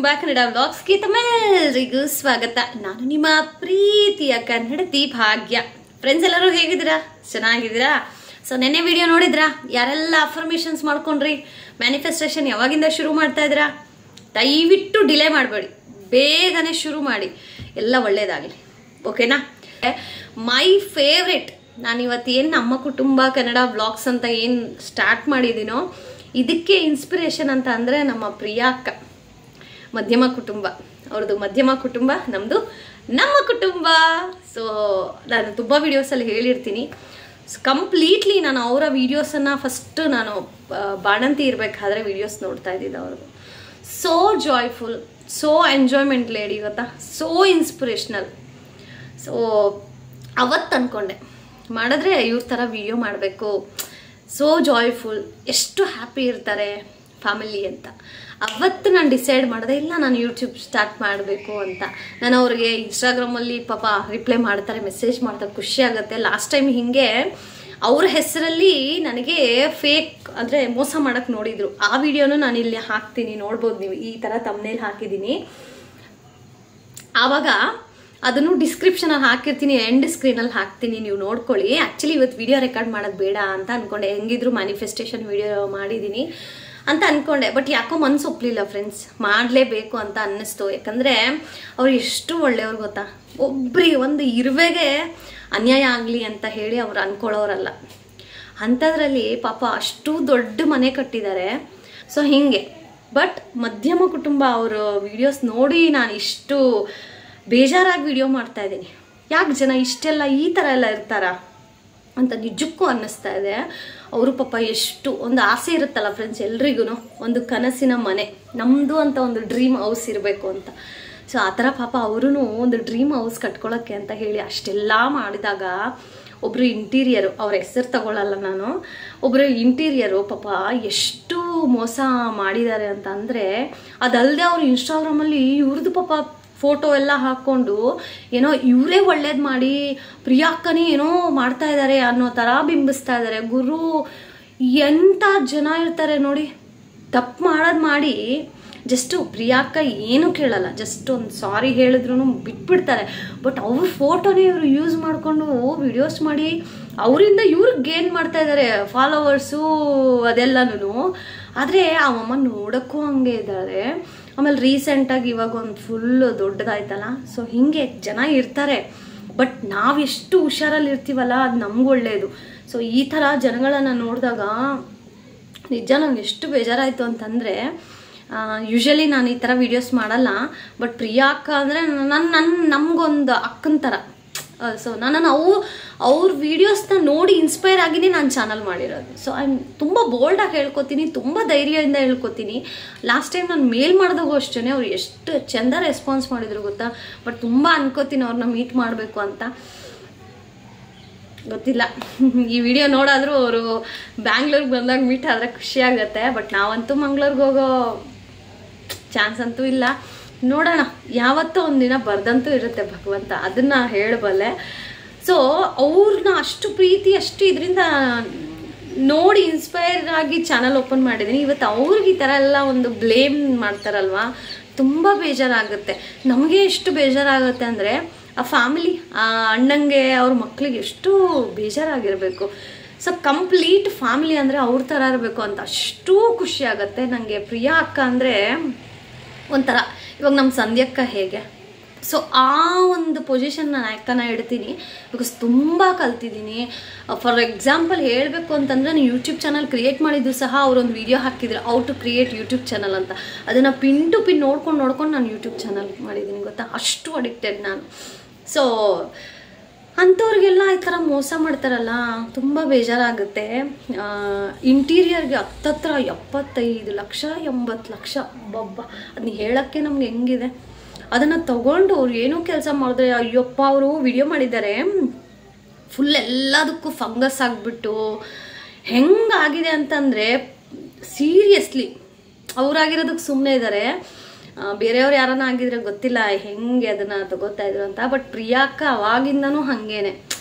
To Kannada ವ್ಲಾಗ್ಸ್ಗೆ ತಮ್ಮೆಲ್ಲರಿಗೂ ಸ್ವಾಗತ. ನಾನು ನಿಮ್ಮ ಪ್ರೀತಿಯ ಕನ್ನಡತಿ ಭಾಗ್ಯ. ಫ್ರೆಂಡ್ಸ್ ಎಲ್ಲರೂ ಹೇಗಿದ್ದೀರಾ? ಚೆನ್ನಾಗಿದ್ದೀರಾ? ಸೊ ನೆನ್ನೆ ವಿಡಿಯೋ ನೋಡಿದ್ರಾ? ಯಾರೆಲ್ಲ ಅಫರ್ಮೇಷನ್ಸ್ ಮಾಡ್ಕೊಂಡ್ರಿ? ಮ್ಯಾನಿಫೆಸ್ಟೇಷನ್ ಯಾವಾಗಿಂದ ಶುರು ಮಾಡ್ತಾ ಇದ್ದೀರಾ? ದಯವಿಟ್ಟು ಡಿಲೇ ಮಾಡಬೇಡಿ, ಬೇಗನೆ ಶುರು ಮಾಡಿ, ಎಲ್ಲ ಒಳ್ಳೇದಾಗಲಿ. ಓಕೆನಾ? ಮೈ ಫೇವ್ರೆಟ್, ನಾನು ಇವತ್ತೇನು ನಮ್ಮ ಕುಟುಂಬ ಕನ್ನಡ ವ್ಲಾಗ್ಸ್ ಅಂತ ಏನು ಸ್ಟಾರ್ಟ್ ಮಾಡಿದ್ದೀನೋ ಇದಕ್ಕೆ ಇನ್ಸ್ಪಿರೇಷನ್ ಅಂತ ಅಂದರೆ ನಮ್ಮ ಪ್ರಿಯಾ ಅಕ್ಕ. ಮಧ್ಯಮ ಕುಟುಂಬ ಅವ್ರದ್ದು, ಮಧ್ಯಮ ಕುಟುಂಬ, ನಮ್ಮದು ನಮ್ಮ ಕುಟುಂಬ. ಸೊ ನಾನು ತುಂಬ ವೀಡಿಯೋಸಲ್ಲಿ ಹೇಳಿರ್ತೀನಿ, ಕಂಪ್ಲೀಟ್ಲಿ ನಾನು ಅವರ ವೀಡಿಯೋಸನ್ನು ಫಸ್ಟ್ ನಾನು ಬಾಣಂತಿ ಇರಬೇಕಾದ್ರೆ ವೀಡಿಯೋಸ್ ನೋಡ್ತಾ ಇದ್ದಿದ್ದು ಅವ್ರದ್ದು. So joyful, so enjoyment lady, ಗೊತ್ತಾ, ಸೋ ಇನ್ಸ್ಪಿರೇಷ್ನಲ್. ಸೊ ಅವತ್ತು ಅಂದ್ಕೊಂಡೆ ಮಾಡಿದ್ರೆ ಇವ್ರ ಥರ ವಿಡಿಯೋ ಮಾಡಬೇಕು, ಸೋ ಜಾಯ್ಫುಲ್, ಎಷ್ಟು ಹ್ಯಾಪಿ ಇರ್ತಾರೆ ಫ್ಯಾಮಿಲಿ ಅಂತ. ಅವತ್ತು ನಾನು ಡಿಸೈಡ್ ಮಾಡಿದೆ, ಇಲ್ಲ ನಾನು ಯೂಟ್ಯೂಬ್ ಸ್ಟಾರ್ಟ್ ಮಾಡಬೇಕು ಅಂತ. ನಾನು ಅವ್ರಿಗೆ ಇನ್ಸ್ಟಾಗ್ರಾಮಲ್ಲಿ ಪಾಪ ರಿಪ್ಲೈ ಮಾಡ್ತಾರೆ, ಮೆಸೇಜ್ ಮಾಡ್ತಾರೆ, ಖುಷಿ ಆಗುತ್ತೆ. ಲಾಸ್ಟ್ ಟೈಮ್ ಹೀಗೆ ಅವ್ರ ಹೆಸರಲ್ಲಿ ನನಗೆ ಫೇಕ್ ಅಂದರೆ ಮೋಸ ಮಾಡೋಕ್ಕೆ ನೋಡಿದರು. ಆ ವಿಡಿಯೋನು ನಾನು ಇಲ್ಲಿ ಹಾಕ್ತೀನಿ, ನೋಡ್ಬೋದು ನೀವು, ಈ ಥರ ತಮ್ನೇಲ್ ಹಾಕಿದ್ದೀನಿ. ಆವಾಗ ಅದನ್ನು ಡಿಸ್ಕ್ರಿಪ್ಷನಲ್ಲಿ ಹಾಕಿರ್ತೀನಿ, ಎಂಡ್ ಸ್ಕ್ರೀನಲ್ಲಿ ಹಾಕ್ತೀನಿ, ನೀವು ನೋಡ್ಕೊಳ್ಳಿ. ಆ್ಯಕ್ಚುಲಿ ಇವತ್ತು ವಿಡಿಯೋ ರೆಕಾರ್ಡ್ ಮಾಡೋದು ಬೇಡ ಅಂತ ಅಂದ್ಕೊಂಡೆ, ಹೆಂಗಿದ್ರು ಮ್ಯಾನಿಫೆಸ್ಟೇಷನ್ ವಿಡಿಯೋ ಮಾಡಿದ್ದೀನಿ ಅಂತ ಅಂದ್ಕೊಂಡೆ. ಬಟ್ ಯಾಕೋ ಮನಸ್ಸು ಒಪ್ಪಲಿಲ್ಲ ಫ್ರೆಂಡ್ಸ್, ಮಾಡಲೇಬೇಕು ಅಂತ ಅನ್ನಿಸ್ತು. ಯಾಕಂದರೆ ಅವ್ರು ಎಷ್ಟು ಒಳ್ಳೆಯವ್ರು ಗೊತ್ತಾ, ಒಬ್ಬರಿಗೆ ಒಂದು ಇರುವೆಗೆ ಅನ್ಯಾಯ ಆಗಲಿ ಅಂತ ಹೇಳಿ ಅವ್ರು ಅಂದ್ಕೊಳ್ಳೋರಲ್ಲ. ಅಂಥದ್ರಲ್ಲಿ ಪಾಪ ಅಷ್ಟು ದೊಡ್ಡ ಮನೆ ಕಟ್ಟಿದ್ದಾರೆ. ಸೊ ಹೀಗೆ, ಬಟ್ ಮಧ್ಯಮ ಕುಟುಂಬ ಅವರು ವಿಡಿಯೋಸ್ ನೋಡಿ ನಾನು ಇಷ್ಟು ಬೇಜಾರಾಗಿ ವಿಡಿಯೋ ಮಾಡ್ತಾ ಇದ್ದೀನಿ. ಯಾಕೆ ಜನ ಇಷ್ಟೆಲ್ಲ ಈ ಥರ ಎಲ್ಲ ಇರ್ತಾರಾ ಅಂತ ನಿಜಕ್ಕೂ ಅನ್ನಿಸ್ತಾ ಇದೆ. ಅವರು ಪಾಪ ಎಷ್ಟು ಒಂದು ಆಸೆ ಇರುತ್ತಲ್ಲ ಫ್ರೆಂಡ್ಸ್, ಎಲ್ರಿಗೂ ಒಂದು ಕನಸಿನ ಮನೆ, ನಮ್ಮದು ಅಂತ ಒಂದು ಡ್ರೀಮ್ ಹೌಸ್ ಇರಬೇಕು ಅಂತ. ಸೊ ಆ ಥರ ಪಾಪ ಅವರೂ ಒಂದು ಡ್ರೀಮ್ ಹೌಸ್ ಕಟ್ಕೊಳ್ಳೋಕ್ಕೆ ಅಂತ ಹೇಳಿ ಅಷ್ಟೆಲ್ಲ ಮಾಡಿದಾಗ ಒಬ್ಬರು ಇಂಟೀರಿಯರು, ಅವ್ರ ಹೆಸರು ತಗೊಳ್ಳಲ್ಲ ನಾನು, ಒಬ್ಬರು ಇಂಟೀರಿಯರು ಪಾಪ ಎಷ್ಟು ಮೋಸ ಮಾಡಿದ್ದಾರೆ ಅಂತ ಅಂದರೆ, ಅದಲ್ಲದೆ ಅವ್ರು ಇನ್ಸ್ಟಾಗ್ರಾಮಲ್ಲಿ ಇವ್ರದ್ದು ಪಾಪ ಫೋಟೋ ಎಲ್ಲ ಹಾಕ್ಕೊಂಡು ಏನೋ ಇವರೇ ಒಳ್ಳೇದು ಮಾಡಿ ಪ್ರಿಯಾಕ್ಕನೇ ಏನೋ ಮಾಡ್ತಾ ಇದ್ದಾರೆ ಅನ್ನೋ ಥರ ಬಿಂಬಿಸ್ತಾ ಇದ್ದಾರೆ. ಗುರು, ಎಂಥ ಜನ ಇರ್ತಾರೆ ನೋಡಿ, ತಪ್ಪು ಮಾಡೋದು ಮಾಡಿ ಜಸ್ಟು ಪ್ರಿಯಾಕ್ಕ ಏನೂ ಕೇಳಲ್ಲ, ಜಸ್ಟ್ ಒಂದು ಸಾರಿ ಹೇಳಿದ್ರು ಬಿಟ್ಬಿಡ್ತಾರೆ. ಬಟ್ ಅವ್ರ ಫೋಟೋನೇ ಇವರು ಯೂಸ್ ಮಾಡಿಕೊಂಡು ವಿಡಿಯೋಸ್ ಮಾಡಿ ಅವರಿಂದ ಇವ್ರಿಗೆ ಗೇನ್ ಮಾಡ್ತಾ ಇದ್ದಾರೆ ಫಾಲೋವರ್ಸು ಅದೆಲ್ಲನೂ. ಆದರೆ ಆ ಅಮ್ಮ ನೋಡೋಕ್ಕೂ ಹಂಗೆ ಇದ್ದಾರೆ. ಆಮೇಲೆ ರೀಸೆಂಟಾಗಿ ಇವಾಗ ಒಂದು ಫುಲ್ ದೊಡ್ಡದಾಯ್ತಲ್ಲ. ಸೊ ಹೀಗೆ ಜನ ಇರ್ತಾರೆ, ಬಟ್ ನಾವೆಷ್ಟು ಹುಷಾರಲ್ಲಿ ಇರ್ತೀವಲ್ಲ ಅದು ನಮ್ಗೆ ಒಳ್ಳೆಯದು. ಸೊ ಈ ಥರ ಜನಗಳನ್ನು ನೋಡಿದಾಗ ನಿಜ ನಂಗೆ ಎಷ್ಟು ಬೇಜಾರಾಯಿತು ಅಂತಂದರೆ, ಯೂಶ್ವಲಿ ನಾನು ಈ ಥರ ವೀಡಿಯೋಸ್ ಮಾಡಲ್ಲ, ಬಟ್ ಪ್ರಿಯಾ ಅಕ್ಕ ಅಂದರೆ ನಮಗೊಂದು ಅಕ್ಕನ ಥರ. ಸೊ ನಾನು ಅವ್ರ ವೀಡಿಯೋಸ್ನ ನೋಡಿ ಇನ್ಸ್ಪೈರ್ ಆಗಿನೇ ನಾನು ಚಾನಲ್ ಮಾಡಿರೋದು. ಸೊ ತುಂಬ ಬೋಲ್ಡಾಗಿ ಹೇಳ್ಕೊತೀನಿ, ತುಂಬ ಧೈರ್ಯದಿಂದ ಹೇಳ್ಕೊತೀನಿ. ಲಾಸ್ಟ್ ಟೈಮ್ ನಾನು ಮೇಲ್ ಮಾಡಿದಾಗೂ ಅಷ್ಟೇ ಅವ್ರು ಎಷ್ಟು ಚೆಂದ ರೆಸ್ಪಾನ್ಸ್ ಮಾಡಿದ್ರು ಗೊತ್ತಾ. ಬಟ್ ತುಂಬ ಅನ್ಕೋತೀನಿ ಅವ್ರನ್ನ ಮೀಟ್ ಮಾಡಬೇಕು ಅಂತ. ಗೊತ್ತಿಲ್ಲ, ಈ ವಿಡಿಯೋ ನೋಡಾದರೂ ಅವರು ಬ್ಯಾಂಗ್ಳೂರ್ಗೆ ಬಂದಾಗ ಮೀಟ್ ಆದರೆ ಖುಷಿ ಆಗುತ್ತೆ. ಬಟ್ ನಾವಂತೂ ಮಂಗ್ಳೂರ್ಗೆ ಹೋಗೋ ಚಾನ್ಸ್ ಅಂತೂ ಇಲ್ಲ. ನೋಡೋಣ, ಯಾವತ್ತೋ ಒಂದಿನ ಬರ್ದಂತೂ ಇರುತ್ತೆ ಭಗವಂತ, ಅದನ್ನು ಹೇಳಬಲ್ಲೆ. ಸೊ ಅವ್ರನ್ನ ಅಷ್ಟು ಪ್ರೀತಿ, ಅಷ್ಟು ಇದರಿಂದ ನೋಡಿ ಇನ್ಸ್ಪೈರ್ ಆಗಿ ಚಾನಲ್ ಓಪನ್ ಮಾಡಿದ್ದೀನಿ. ಇವತ್ತು ಅವ್ರಿಗೆ ಈ ಥರ ಎಲ್ಲ ಒಂದು ಬ್ಲೇಮ್ ಮಾಡ್ತಾರಲ್ವ, ತುಂಬ ಬೇಜಾರಾಗುತ್ತೆ. ನಮಗೆ ಎಷ್ಟು ಬೇಜಾರಾಗುತ್ತೆ ಅಂದರೆ ಆ ಫ್ಯಾಮಿಲಿ, ಆ ಅಣ್ಣಂಗೆ ಅವ್ರ ಮಕ್ಕಳಿಗೆ ಎಷ್ಟು ಬೇಜಾರಾಗಿರಬೇಕು. ಸೊ ಕಂಪ್ಲೀಟ್ ಫ್ಯಾಮಿಲಿ ಅಂದರೆ ಅವ್ರ ಥರ ಇರಬೇಕು ಅಂತ ಅಷ್ಟು ಖುಷಿ ಆಗುತ್ತೆ ನನಗೆ. ಪ್ರಿಯಾ ಅಕ್ಕ ಅಂದರೆ ಒಂಥರ, ಇವಾಗ ನಮ್ಮ ಸಂಧ್ಯಕ್ಕ ಹೇಗೆ, ಸೊ ಆ ಒಂದು ಪೊಸಿಷನ್ ನಾನು ಅಕ್ಕನ ಇಡ್ತೀನಿ. ಬಿಕಾಸ್ ತುಂಬ ಕಲ್ತಿದ್ದೀನಿ. ಫಾರ್ ಎಕ್ಸಾಂಪಲ್ ಹೇಳಬೇಕು ಅಂತಂದರೆ, ನಾನು ಯೂಟ್ಯೂಬ್ ಚಾನಲ್ ಕ್ರಿಯೇಟ್ ಮಾಡಿದ್ದು ಸಹ ಅವರೊಂದು ವಿಡಿಯೋ ಹಾಕಿದ್ರು, how to create YouTube channel ಅಂತ. ಅದನ್ನು ಪಿನ್ ಟು ಪಿನ್ ನೋಡ್ಕೊಂಡು ನಾನು ಯೂಟ್ಯೂಬ್ ಚಾನಲ್ ಮಾಡಿದ್ದೀನಿ ಗೊತ್ತಾ, ಅಷ್ಟು ಅಡಿಕ್ಟೆಡ್ ನಾನು. ಸೊ ಅಂಥವ್ರಿಗೆಲ್ಲ ಈ ಥರ ಮೋಸ ಮಾಡ್ತಾರಲ್ಲ, ತುಂಬ ಬೇಜಾರಾಗುತ್ತೆ. ಇಂಟೀರಿಯರ್ಗೆ ಹತ್ತತ್ರ 75 ಲಕ್ಷ 80 ಲಕ್ಷ, ಬಬ್ಬ, ಅದನ್ನ ಹೇಳೋಕ್ಕೆ ನಮ್ಗೆ ಹೆಂಗಿದೆ. ಅದನ್ನು ತಗೊಂಡು ಅವ್ರು ಏನೂ ಕೆಲಸ ಮಾಡಿದ್ರೆ, ಅಯ್ಯಪ್ಪ, ಅವರು ವಿಡಿಯೋ ಮಾಡಿದ್ದಾರೆ, ಫುಲ್ ಎಲ್ಲದಕ್ಕೂ ಫಂಗಸ್ ಆಗಿಬಿಟ್ಟು ಹೆಂಗಾಗಿದೆ ಅಂತಂದರೆ ಸೀರಿಯಸ್ಲಿ ಅವರಾಗಿರೋದಕ್ಕೆ ಸುಮ್ಮನೆ ಇದ್ದಾರೆ. ಬೇರೆಯವ್ರು ಯಾರನ್ನ ಆಗಿದ್ರೆ ಗೊತ್ತಿಲ್ಲ ಹೆಂಗೆ ಅದನ್ನು ತಗೋತಾ ಇದ್ರು ಅಂತ. ಬಟ್ ಪ್ರಿಯಾಕ್ಕ ಅವಾಗಿಂದನೂ ಹಾಗೇನೆ.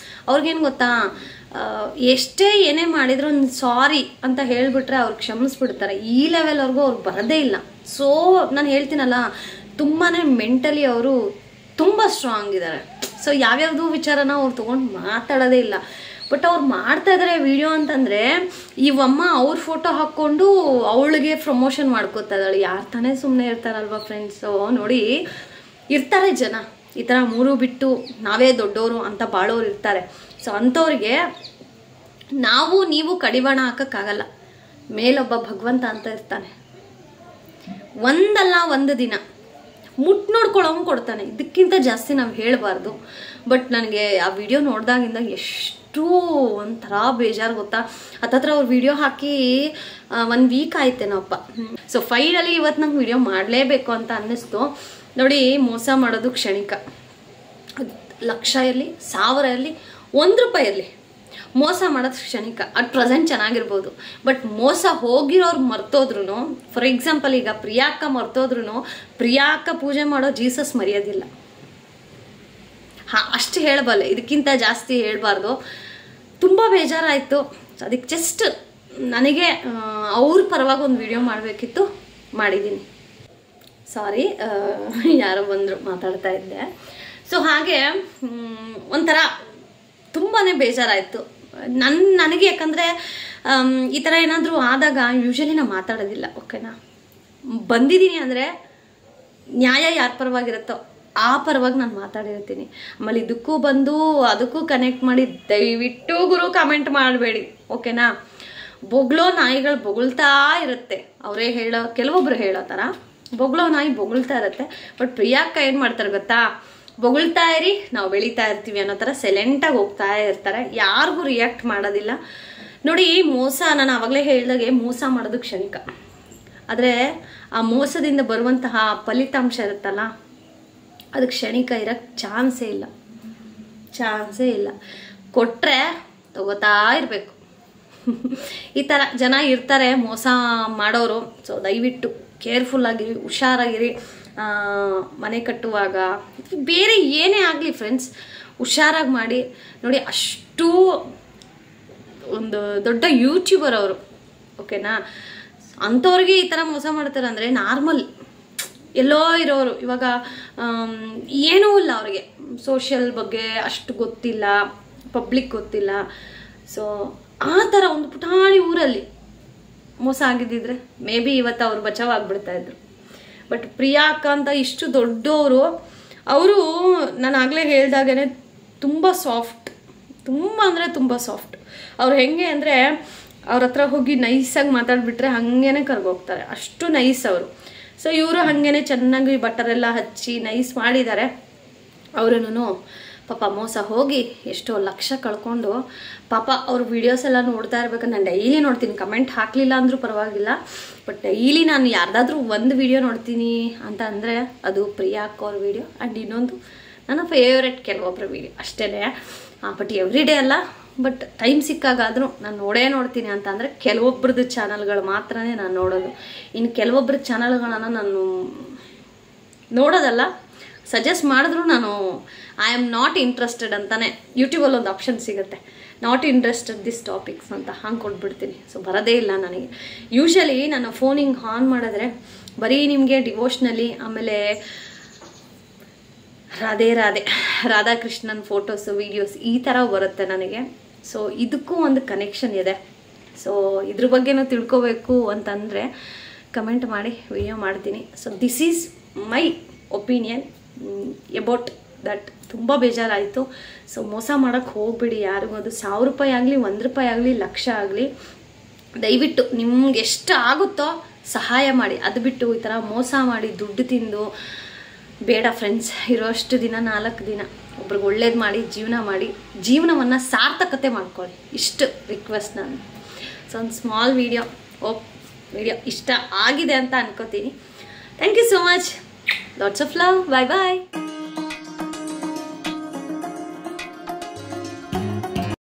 ಅವ್ರಿಗೇನು ಗೊತ್ತಾ, ಎಷ್ಟೇ ಏನೇ ಮಾಡಿದ್ರು ಒಂದು ಸಾರಿ ಅಂತ ಹೇಳ್ಬಿಟ್ರೆ ಅವ್ರು ಕ್ಷಮಿಸ್ಬಿಡ್ತಾರೆ. ಈ ಲೆವೆಲ್ವರೆಗೂ ಅವ್ರು ಬರೋದೇ ಇಲ್ಲ. ಸೊ ನಾನು ಹೇಳ್ತೀನಲ್ಲ, ತುಂಬಾ ಮೆಂಟಲಿ ಅವರು ತುಂಬ ಸ್ಟ್ರಾಂಗ್ ಇದ್ದಾರೆ. ಸೊ ಯಾವ್ಯಾವುದೂ ವಿಚಾರನ ಅವ್ರು ತೊಗೊಂಡು ಮಾತಾಡೋದೇ ಇಲ್ಲ. ಬಟ್ ಅವ್ರು ಮಾಡ್ತಾ ಇದ್ದಾರೆ ವಿಡಿಯೋ ಅಂತಂದರೆ, ಇವಮ್ಮ ಅವ್ರ ಫೋಟೋ ಹಾಕ್ಕೊಂಡು ಅವಳಿಗೆ ಪ್ರಮೋಷನ್ ಮಾಡ್ಕೋತಾ ಇದ್ದಾಳೆ. ಯಾರು ತಾನೇ ಸುಮ್ಮನೆ ಇರ್ತಾರಲ್ವ ಫ್ರೆಂಡ್ಸು. ನೋಡಿ, ಇರ್ತಾರೆ ಜನ ಈ ಥರ ಮೂರು ಬಿಟ್ಟು ನಾವೇ ದೊಡ್ಡವರು ಅಂತ ಬಾಳೋರು ಇರ್ತಾರೆ. ಸೊ ಅಂಥವ್ರಿಗೆ ನೀವು ಕಡಿವಾಣ ಹಾಕೋಕ್ಕಾಗಲ್ಲ. ಮೇಲೊಬ್ಬ ಭಗವಂತ ಅಂತ ಇರ್ತಾನೆ. ಒಂದಲ್ಲ ಒಂದು ದಿನ ಮುಟ್ಟು ನೋಡ್ಕೊಳ್ಳೋಂಗೆ ಕೊಡ್ತಾನೆ. ಇದಕ್ಕಿಂತ ಜಾಸ್ತಿ ನಾವು ಹೇಳಬಾರ್ದು. ಬಟ್ ನನಗೆ ಆ ವಿಡಿಯೋ ನೋಡಿದಾಗಿಂದ ಎಷ್ಟು ಒಂಥರ ಬೇಜಾರು ಗೊತ್ತಾ. ಹತ್ತತ್ರ ಅವ್ರು ವಿಡಿಯೋ ಹಾಕಿ 1 ವೀಕ್ ಆಯ್ತೇನಪ್ಪ. ಸೊ ಫೈನಲಿ ಇವತ್ತು ನಂಗೆ ವಿಡಿಯೋ ಮಾಡಲೇಬೇಕು ಅಂತ ಅನ್ನಿಸ್ತು. ನೋಡಿ, ಮೋಸ ಮಾಡೋದು ಕ್ಷಣಿಕ. 1,00,000 ಇರಲಿ, 1,000 ಇರಲಿ, 1 ರೂಪಾಯಿ ಇರಲಿ, ಮೋಸ ಮಾಡೋದು ಕ್ಷಣಿಕ. At present ಚೆನ್ನಾಗಿರ್ಬೋದು. ಬಟ್ ಮೋಸ ಹೋಗಿರೋರು ಮರ್ತೋದ್ರು, ಫಾರ್ ಎಕ್ಸಾಂಪಲ್ ಈಗ ಪ್ರಿಯಾಕ್ಕ ಮರ್ತೋದ್ರು, ಪ್ರಿಯಾಕ್ಕ ಪೂಜೆ ಮಾಡೋ ಜೀಸಸ್ ಮರೆಯೋದಿಲ್ಲ. ಅಷ್ಟು ಹೇಳಬಲ್ಲೆ, ಇದಕ್ಕಿಂತ ಜಾಸ್ತಿ ಹೇಳಬಾರ್ದು. ತುಂಬ ಬೇಜಾರಾಯಿತು. ಅದಕ್ಕೆ ಜಸ್ಟ್ ನನಗೆ ಅವ್ರ ಪರವಾಗಿ ಒಂದು ವಿಡಿಯೋ ಮಾಡಬೇಕಿತ್ತು, ಮಾಡಿದ್ದೀನಿ. ಸಾರಿ, ಯಾರೋ ಬಂದರು, ಮಾತಾಡ್ತಾ ಇದ್ದೆ. ಸೊ ಹಾಗೆ ಒಂಥರ ತುಂಬಾ ಬೇಜಾರಾಯಿತು ನನಗೆ. ಯಾಕಂದರೆ ಈ ಥರ ಏನಾದರೂ ಆದಾಗ ಯೂಶಲಿ ನಾನು ಮಾತಾಡೋದಿಲ್ಲ. ಓಕೆನಾ, ಬಂದಿದ್ದೀನಿ ಅಂದರೆ ನ್ಯಾಯ ಯಾರ ಪರವಾಗಿರುತ್ತೋ ಆ ಪರವಾಗಿ ನಾನು ಮಾತಾಡಿರ್ತೀನಿ. ಆಮೇಲೆ ಇದಕ್ಕೂ ಬಂದು ಅದಕ್ಕೂ ಕನೆಕ್ಟ್ ಮಾಡಿ ದಯವಿಟ್ಟು ಗುರು ಕಮೆಂಟ್ ಮಾಡಬೇಡಿ. ಓಕೆನಾ, ಬೊಗಳೋ ನಾಯಿಗಳು ಬೊಗಳ್ತಾ ಇರುತ್ತೆ. ಅವರೇ ಕೆಲವೊಬ್ರು ಹೇಳೋ ಥರ ಬೊಗಳೋ ನಾಯಿ ಬೊಗಳ್ತಾ ಇರುತ್ತೆ. ಬಟ್ ಪ್ರಿಯಾಕ್ಕ ಏನು ಮಾಡ್ತಾರೆ ಗೊತ್ತಾ, ಬೊಗಳ್ತಾ ಇರಿ, ನಾವು ಬೆಳೀತಾ ಇರ್ತೀವಿ ಅನ್ನೋ ಥರ ಸೈಲೆಂಟಾಗಿ ಹೋಗ್ತಾ ಇರ್ತಾರೆ. ಯಾರಿಗೂ ರಿಯಾಕ್ಟ್ ಮಾಡೋದಿಲ್ಲ. ನೋಡಿ, ಮೋಸ, ನಾನು ಆವಾಗಲೇ ಹೇಳಿದಾಗೆ ಮೋಸ ಮಾಡೋದು ಕ್ಷಣಿಕ. ಆದರೆ ಆ ಮೋಸದಿಂದ ಬರುವಂತಹ ಫಲಿತಾಂಶ ಇರುತ್ತಲ್ಲ, ಅದು ಕ್ಷಣಿಕ ಇರೋಕ್ಕೆ ಚಾನ್ಸೇ ಇಲ್ಲ. ಕೊಟ್ಟರೆ ತಗೋತಾ ಇರಬೇಕು. ಈ ಥರ ಜನ ಇರ್ತಾರೆ ಮೋಸ ಮಾಡೋರು. ಸೊ ದಯವಿಟ್ಟು ಕೇರ್ಫುಲ್ಲಾಗಿರಿ, ಹುಷಾರಾಗಿರಿ. ಮನೆ ಕಟ್ಟುವಾಗ ಬೇರೆ ಏನೇ ಆಗಲಿ ಫ್ರೆಂಡ್ಸ್, ಹುಷಾರಾಗಿ ಮಾಡಿ. ನೋಡಿ, ಅಷ್ಟು ಒಂದು ದೊಡ್ಡ ಯೂಟ್ಯೂಬರ್ ಅವರು. ಓಕೆನಾ, ಅಂಥವ್ರಿಗೆ ಈ ಥರ ಮೋಸ ಮಾಡ್ತಾರೆ ಅಂದರೆ ನಾರ್ಮಲ್ ಎಲ್ಲೋ ಇರೋರು. ಇವಾಗ ಏನೂ ಇಲ್ಲ ಅವ್ರಿಗೆ, ಸೋಷಿಯಲ್ ಬಗ್ಗೆ ಅಷ್ಟು ಗೊತ್ತಿಲ್ಲ, ಪಬ್ಲಿಕ್ ಗೊತ್ತಿಲ್ಲ. ಸೊ ಆ ಥರ ಒಂದು ಪುಟಾಣಿ ಊರಲ್ಲಿ ಮೋಸ ಆಗಿದ್ದಿದ್ರೆ ಮೇ ಬಿ ಇವತ್ತು ಅವ್ರು ಬಚಾವಾಗ್ಬಿಡ್ತಾಯಿದ್ರು. ಬಟ್ ಪ್ರಿಯಾಕ್ಕ ಅಂತ ಇಷ್ಟು ದೊಡ್ಡವರು, ಅವರು ನಾನು ಆಗಲೇ ಹೇಳ್ದಾಗೇ ತುಂಬ ಸಾಫ್ಟ್, ತುಂಬ ಅಂದರೆ ತುಂಬ ಸಾಫ್ಟ್. ಅವ್ರು ಹೆಂಗೆ ಅಂದರೆ ಅವ್ರ ಹತ್ರ ಹೋಗಿ ನೈಸಾಗಿ ಮಾತಾಡಿಬಿಟ್ರೆ ಹಾಗೇನೆ ಕರ್ಗೋಗ್ತಾರೆ, ಅಷ್ಟು ನೈಸ್ ಅವರು. ಸೊ ಇವರು ಹಾಗೇನೆ ಚೆನ್ನಾಗಿ ಬಟರೆಲ್ಲ ಹಚ್ಚಿ ನೈಸ್ ಮಾಡಿದ್ದಾರೆ. ಅವರೂ ಪಾಪ ಮೋಸ ಹೋಗಿ ಎಷ್ಟೋ ಲಕ್ಷ ಕಳ್ಕೊಂಡು ಪಾಪ ಅವ್ರ ವೀಡಿಯೋಸ್ ಎಲ್ಲ ನೋಡ್ತಾ ಇರ್ಬೇಕು. ನಾನು ಡೈಲಿ ನೋಡ್ತೀನಿ, ಕಮೆಂಟ್ ಹಾಕಲಿಲ್ಲ ಅಂದರೂ ಪರವಾಗಿಲ್ಲ. ಬಟ್ ಡೈಲಿ ನಾನು ಯಾರ್ದಾದ್ರೂ ಒಂದು ವಿಡಿಯೋ ನೋಡ್ತೀನಿ ಅಂತ ಅಂದರೆ ಅದು ಪ್ರಿಯಾಕ್ಕ ಅವ್ರ ವಿಡಿಯೋ, ಆ್ಯಂಡ್ ಇನ್ನೊಂದು ನನ್ನ ಫೇವ್ರೆಟ್ ಕೆಲವೊಬ್ಬರ ವಿಡಿಯೋ ಅಷ್ಟೇ. ಬಟ್ ಎವ್ರಿ ಡೇ ಅಲ್ಲ, ಬಟ್ ಟೈಮ್ ಸಿಕ್ಕಾಗಾದರೂ ನಾನು ನೋಡ್ತೀನಿ ಅಂತ ಅಂದರೆ ಕೆಲವೊಬ್ರದ್ದು ಚಾನಲ್ಗಳು ಮಾತ್ರನೇ ನಾನು ನೋಡೋದು. ಇನ್ನು ಕೆಲವೊಬ್ಬರ ಚಾನಲ್ಗಳನ್ನು ನಾನು ನೋಡೋದಲ್ಲ, ಸಜೆಸ್ಟ್ ಮಾಡಿದ್ರು ನಾನು ಐ ಆಮ್ ನಾಟ್ ಇಂಟ್ರೆಸ್ಟೆಡ್ ಅಂತಾನೆ ಯೂಟ್ಯೂಬಲ್ಲಿ ಒಂದು ಆಪ್ಷನ್ ಸಿಗುತ್ತೆ, ನಾಟ್ ಇಂಟ್ರೆಸ್ಟೆಡ್ ದಿಸ್ ಟಾಪಿಕ್ಸ್ ಅಂತ, ಹಂಗೆ ಕೊಟ್ಬಿಡ್ತೀನಿ. ಸೊ ಬರೋದೇ ಇಲ್ಲ ನನಗೆ. ಯೂಶಲಿ ನಾನು ಫೋನಿಂಗ್ ಆನ್ ಮಾಡಿದ್ರೆ ಬರೀ ನಿಮಗೆ ಡಿವೋಷ್ನಲಿ, ಆಮೇಲೆ ರಾಧಾಕೃಷ್ಣನ್ ಫೋಟೋಸು, ವೀಡಿಯೋಸ್ ಈ ಥರ ಬರುತ್ತೆ ನನಗೆ. ಸೊ ಇದಕ್ಕೂ ಒಂದು ಕನೆಕ್ಷನ್ ಇದೆ. ಸೊ ಇದ್ರ ಬಗ್ಗೆನೂ ತಿಳ್ಕೋಬೇಕು ಅಂತಂದರೆ ಕಮೆಂಟ್ ಮಾಡಿ, ವಿಡಿಯೋ ಮಾಡ್ತೀನಿ. So this is my opinion about that. ತುಂಬ ಬೇಜಾರಾಯಿತು. ಸೊ ಮೋಸ ಮಾಡೋಕ್ಕೆ ಹೋಗ್ಬಿಡಿ ಯಾರಿಗೂ. ಅದು 1,000 ರೂಪಾಯಿ ಆಗಲಿ, 1 ರೂಪಾಯಿ ಆಗಲಿ, ಲಕ್ಷ ಆಗಲಿ, ದಯವಿಟ್ಟು ನಿಮ್ಗೆ ಎಷ್ಟು ಆಗುತ್ತೋ ಸಹಾಯ ಮಾಡಿ. ಅದು ಬಿಟ್ಟು ಈ ಥರ ಮೋಸ ಮಾಡಿ ದುಡ್ಡು ತಿಂದು ಬೇಡ ಫ್ರೆಂಡ್ಸ್. ಇರೋಷ್ಟು ದಿನ 4 ದಿನ ಒಬ್ರಿಗೆ ಒಳ್ಳೇದು ಮಾಡಿ ಜೀವನ ಮಾಡಿ, ಜೀವನವನ್ನು ಸಾರ್ಥಕತೆ ಮಾಡ್ಕೊಳ್ಳಿ. ಇಷ್ಟು ರಿಕ್ವೆಸ್ಟ್ ನಾನು. ಸೊ ಒಂದು ಸ್ಮಾಲ್ ವಿಡಿಯೋ ಇಷ್ಟ ಆಗಿದೆ ಅಂತ ಅನ್ಕೋತೀನಿ. Thank you so much. Lots of love. Bye bye.